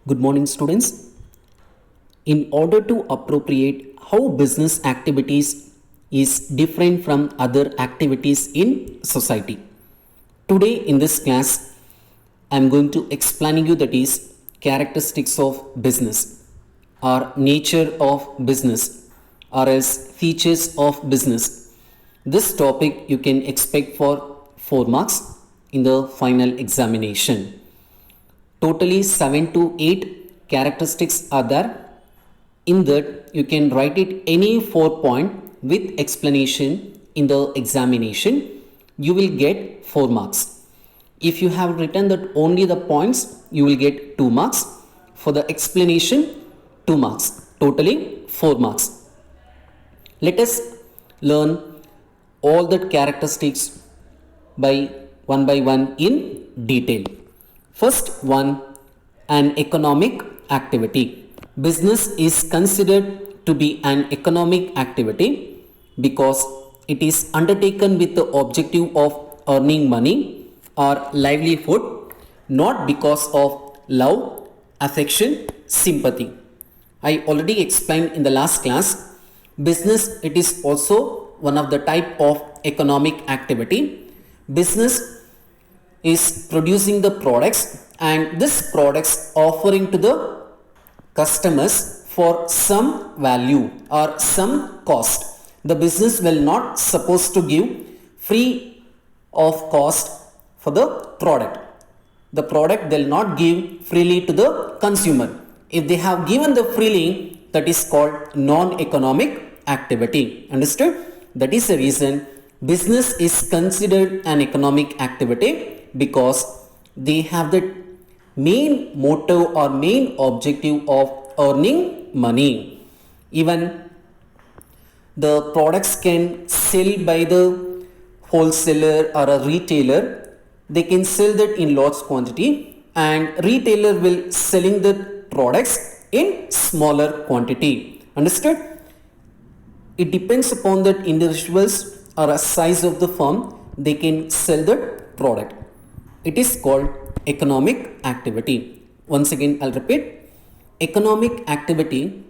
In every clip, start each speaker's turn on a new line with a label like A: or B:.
A: Good morning, students. In order to appropriate how business activities is different from other activities in society, today in this class, I am going to explain you that is characteristics of business or nature of business or as features of business. This topic you can expect for 4 marks in the final examination. Totally 7 to 8 characteristics are there. In that you can write it any 4 point with explanation in the examination. You will get 4 marks. If you have written that only the points, you will get 2 marks. For the explanation, 2 marks. Totally 4 marks. Let us learn all the characteristics by one in detail. First one, an economic activity. Business is considered to be an economic activity because it is undertaken with the objective of earning money or livelihood, not because of love, affection, sympathy. I already explained in the last class, business it is also one of the type of economic activity. Business is producing the products and this products offering to the customers for some value or some cost. The business will not supposed to give free of cost for the product. The product they will not give freely to the consumer. If they have given the freely, that is called non-economic activity. Understood? That is the reason business is considered an economic activity because they have the main motive or main objective of earning money. Even the products can sell by the wholesaler or a retailer. They can sell that in large quantity and retailer will selling the products in smaller quantity. Understood? It depends upon that individuals or a size of the firm, they can sell the product. It is called economic activity. Once again, I'll repeat. Economic activity.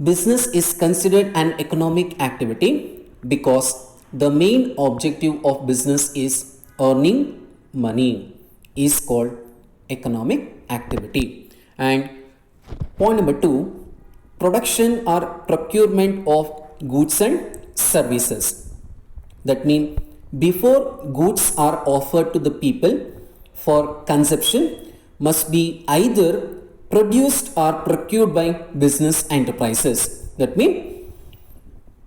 A: Business is considered an economic activity because the main objective of business is earning money is called economic activity. And point number 2, production or procurement of goods and services. That means before goods are offered to the people for consumption must be either produced or procured by business enterprises. That means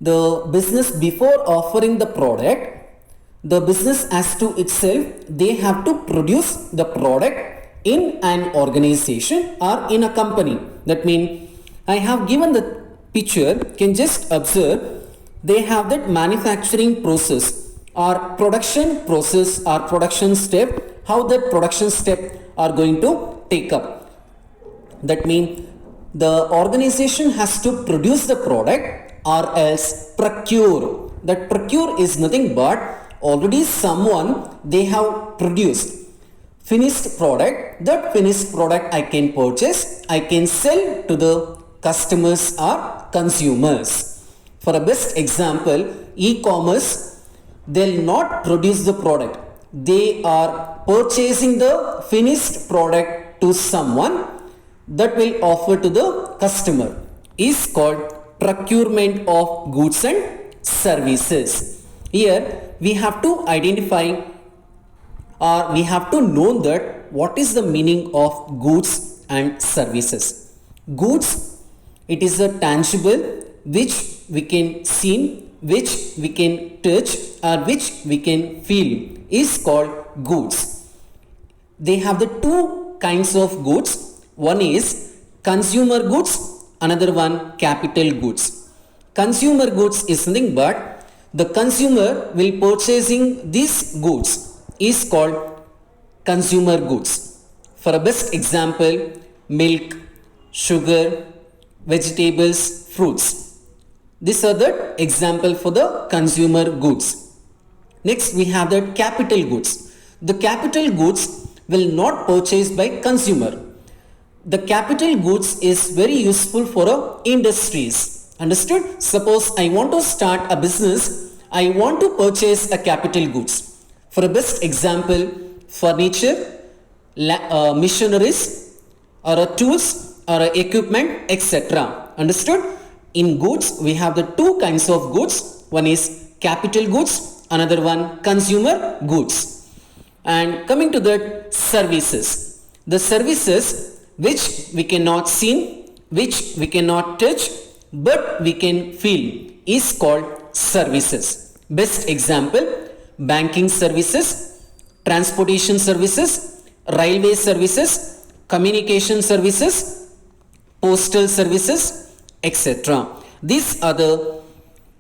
A: the business before offering the product, the business as to itself, they have to produce the product in an organization or in a company. That means I have given the picture, can just observe, they have that manufacturing process or production process or production step, how that production step are going to take up. That means the organization has to produce the product or else procure. That procure is nothing but already someone they have produced finished product. That finished product I can purchase, I can sell to the customers or consumers. For a best example, e-commerce, they'll not produce the product. They are purchasing the finished product to someone that will offer to the customer. Is called procurement of goods and services. Here we have to identify or we have to know that what is the meaning of goods and services. Goods, it is a tangible which we can see, which we can touch or which we can feel is called goods. They have the two kinds of goods. One is consumer goods, another one capital goods. Consumer goods is nothing but the consumer will purchasing these goods is called consumer goods. For a best example, milk, sugar, vegetables, fruits. These are the example for the consumer goods. Next we have the capital goods. The capital goods will not purchased by consumer. the capital goods is very useful for industries. Understood? Suppose I want to start a business, I want to purchase a capital goods. For a best example, furniture, machineries, or a tools, or a equipment, etc. Understood? In goods, we have the two kinds of goods. One is capital goods, another one consumer goods. And coming to that, services. The services which we cannot see, which we cannot touch, but we can feel, is called services. Best example, banking services, transportation services, railway services, communication services, postal services, etc. These are the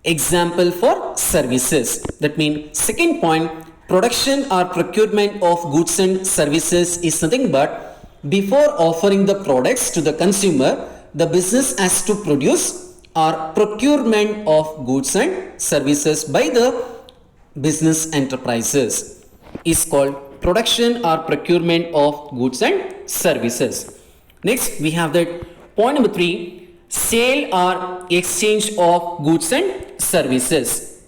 A: example for services. That means second point, production or procurement of goods and services is nothing but before offering the products to the consumer, the business has to produce or procurement of goods and services by the business enterprises is called production or procurement of goods and services. Next, we have that point number 3, sale or exchange of goods and services.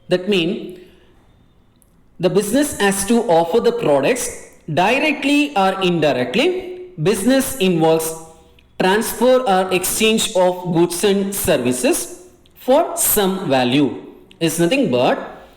A: That means the business has to offer the products directly or indirectly. Business involves transfer or exchange of goods and services for some value. It's nothing but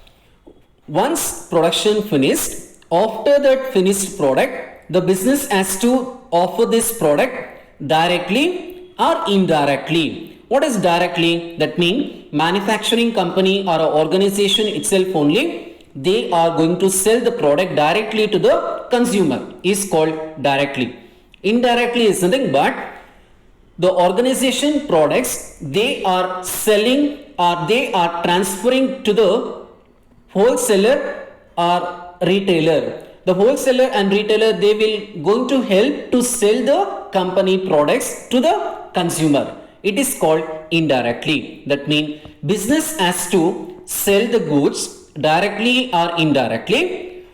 A: once production finished, after that finished product, the business has to offer this product directly or indirectly. What is directly? That means manufacturing company or organization itself only, they are going to sell the product directly to the consumer, is called directly. Indirectly is nothing but the organization products they are selling or they are transferring to the wholesaler or retailer. The wholesaler and retailer, they will going to help to sell the company products to the consumer. It is called indirectly. That means business has to sell the goods directly or indirectly,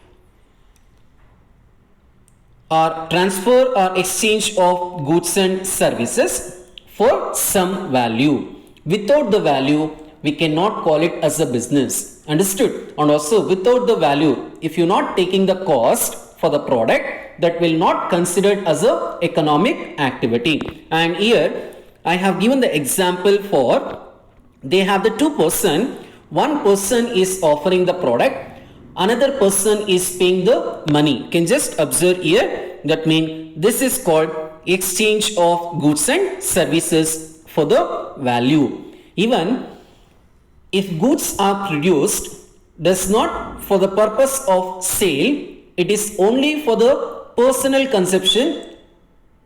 A: or transfer or exchange of goods and services for some value. Without the value, we cannot call it as a business. Understood? And also without the value, if you're not taking the cost for the product, that will not considered as a economic activity. And here I have given the example for, they have the two person. One person is offering the product, another person is paying the money. You can just observe here. That means this is called exchange of goods and services for the value. Even if goods are produced, does not for the purpose of sale, it is only for the personal consumption,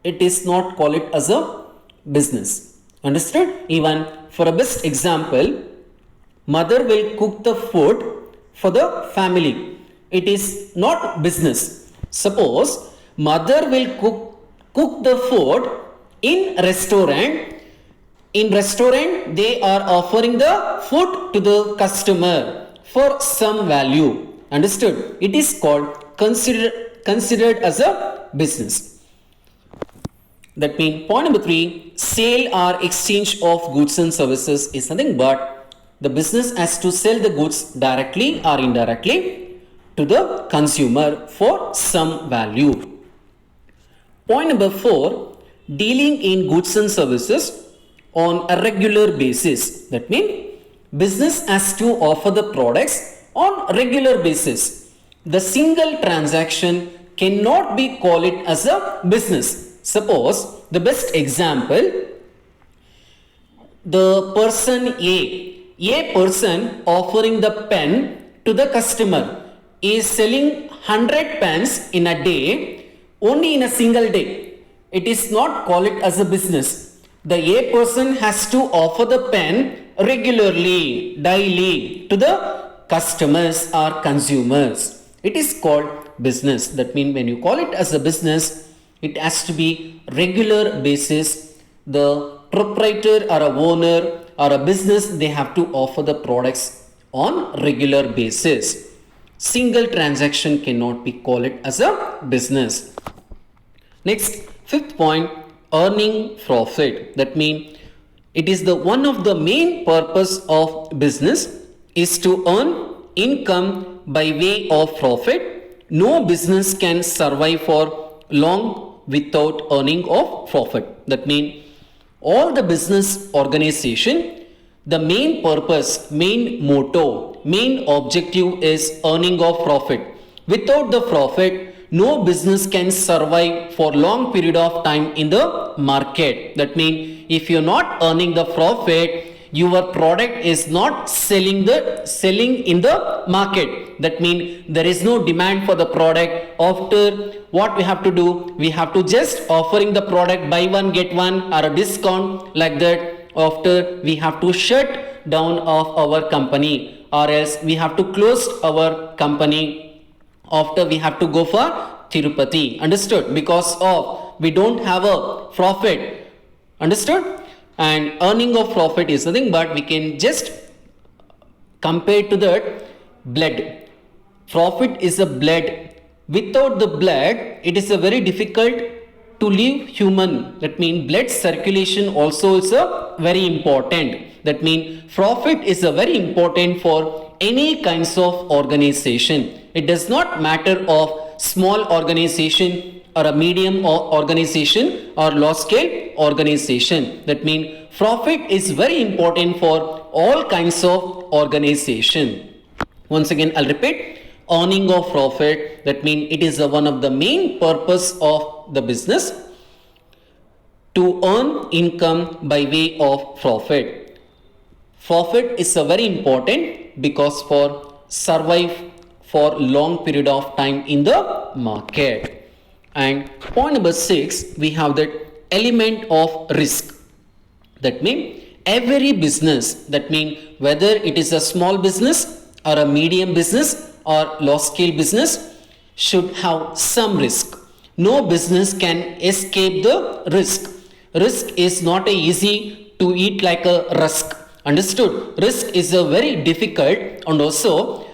A: it is not called it as a business. Understood? Even for a best example, mother will cook the food for the family. It is not business. Suppose mother will cook the food in restaurant. In restaurant, they are offering the food to the customer for some value. Understood? It is called considered as a business. That means point number 3, sale or exchange of goods and services is nothing but the business has to sell the goods directly or indirectly to the consumer for some value. Point number 4, dealing in goods and services on a regular basis. That means business has to offer the products on regular basis. The single transaction cannot be called it as a business. Suppose the best example, the person A person offering the pen to the customer is selling 100 pens in a day, only in a single day. It is not called it as a business. The A person has to offer the pen regularly, daily to the customers or consumers. It is called business. That means when you call it as a business, it has to be regular basis. The proprietor or a owner or a business, they have to offer the products on regular basis. Single transaction cannot be called it as a business. Next, fifth point, earning profit. That means it is the one of the main purpose of business is to earn income by way of profit. No business can survive for long without earning of profit. That means all the business organization, the main purpose, main motto, main objective is earning of profit. Without the profit, no business can survive for long period of time in the market. That means if you're not earning the profit, your product is not selling in the market. That means there is no demand for the product. After, what we have to do, we have to just offering the product buy one get one or a discount like that. After, we have to shut down of our company, or else we have to close our company. After, we have to go for Tirupati. Understood? Because of we don't have a profit. Understood? And earning of profit is nothing but we can just compare to that blood. Profit is a blood. Without the blood, it is a very difficult to live human. That means blood circulation also is a very important. That means profit is a very important for any kinds of organization. It does not matter of small organization or a medium organization or large scale organization. That means profit is very important for all kinds of organization. Once again, I'll repeat, earning of profit. That means it is one of the main purpose of the business to earn income by way of profit. Profit is a very important because for survive for long period of time in the market. And point number 6, we have that element of risk. That means every business, that means whether it is a small business or a medium business or large scale business, should have some risk. No business can escape the risk. Risk is not easy to eat like a rusk. Understood? Risk is a very difficult, and also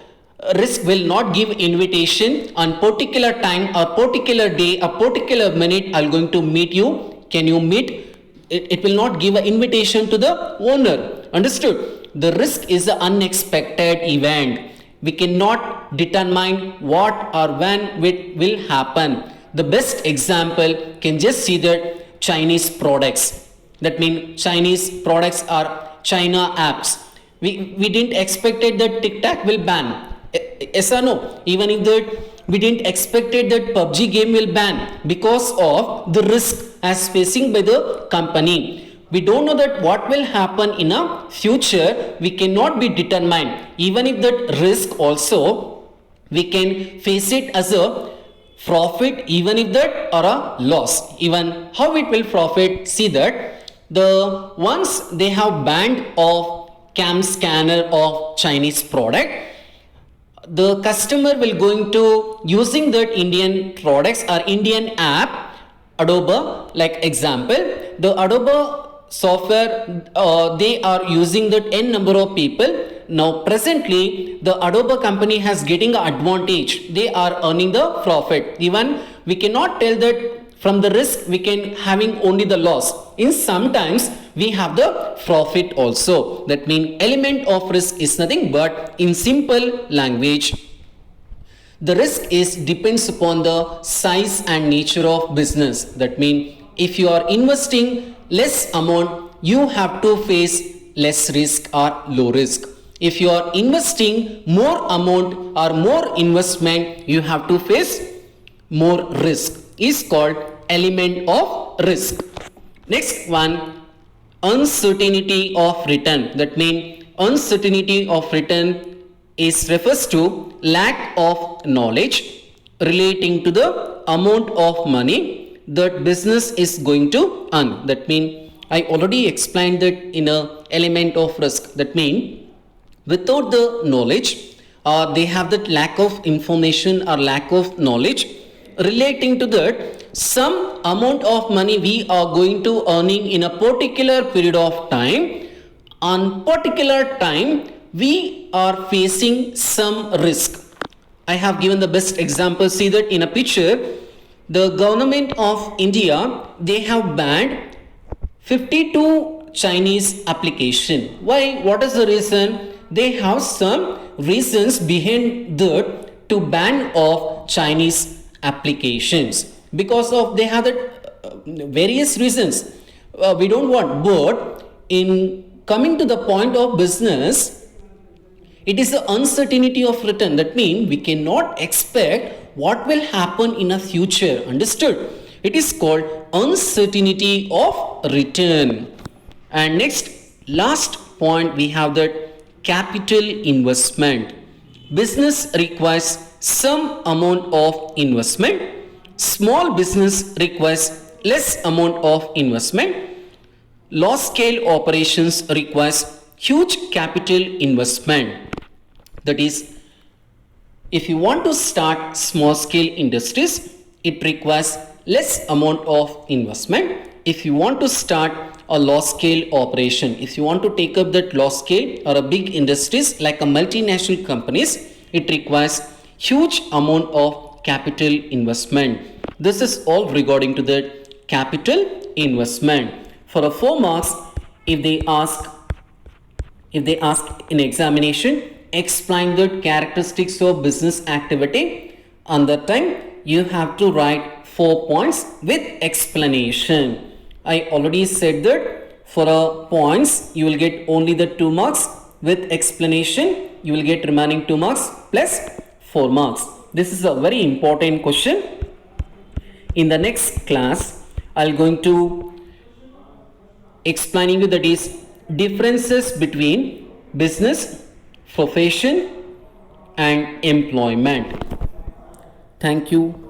A: risk will not give invitation on particular time or particular day, a particular minute I'm going to meet you. Can you meet? It will not give an invitation to the owner. Understood? The risk is an unexpected event. We cannot determine what or when it will happen. The best example can just see that Chinese products. That means Chinese products are China apps. We didn't expected that TikTok will ban. Yes or no? Even if that we didn't expected that PUBG game will ban because of the risk as facing by the company. We don't know that what will happen in a future. We cannot be determined. Even if that risk also, we can face it as a profit, even if that or a loss. Even how it will profit, see that the once they have banned of cam scanner of Chinese product, the customer will going to using that Indian products or Indian app, Adobe, like example, the Adobe software, they are using that n number of people. Now presently the Adobe company has getting an advantage. They are earning the profit. Even we cannot tell that from the risk we can having only the loss. In sometimes we have the profit also. That means element of risk is nothing but in simple language, the risk is depends upon the size and nature of business. That means if you are investing less amount, you have to face less risk or low risk. If you are investing more amount or more investment, you have to face more risk. Is called element of risk. Next one, uncertainty of return. That means uncertainty of return is refers to lack of knowledge relating to the amount of money that business is going to earn. That means I already explained that in a element of risk. That means without the knowledge, they have that lack of information or lack of knowledge relating to that some amount of money we are going to earning in a particular period of time. On particular time we are facing some risk. I have given the best example. See that in a picture, the government of India, they have banned 52 Chinese application. Why? What is the reason? They have some reasons behind that to ban of Chinese applications, because of they have that various reasons. We don't want, but in coming to the point of business, it is the uncertainty of return. That means we cannot expect what will happen in a future. Understood? It is called uncertainty of return. And next, last point, we have that capital investment. Business requires some amount of investment. Small business requires less amount of investment. Large scale operations requires huge capital investment. That is, if you want to start small scale industries, it requires less amount of investment. If you want to start a large scale operation, if you want to take up that large scale or a big industries like a multinational companies, it requires huge amount of capital investment. This is all regarding to the capital investment. For a 4 marks, if they ask in examination, explain the characteristics of business activity, on that time you have to write 4 points with explanation. I already said that for a points you will get only the 2 marks. With explanation you will get remaining 2 marks plus 4 marks. This is a very important question. In the next class, I'll going to explaining you that is differences between business, profession and employment. Thank you.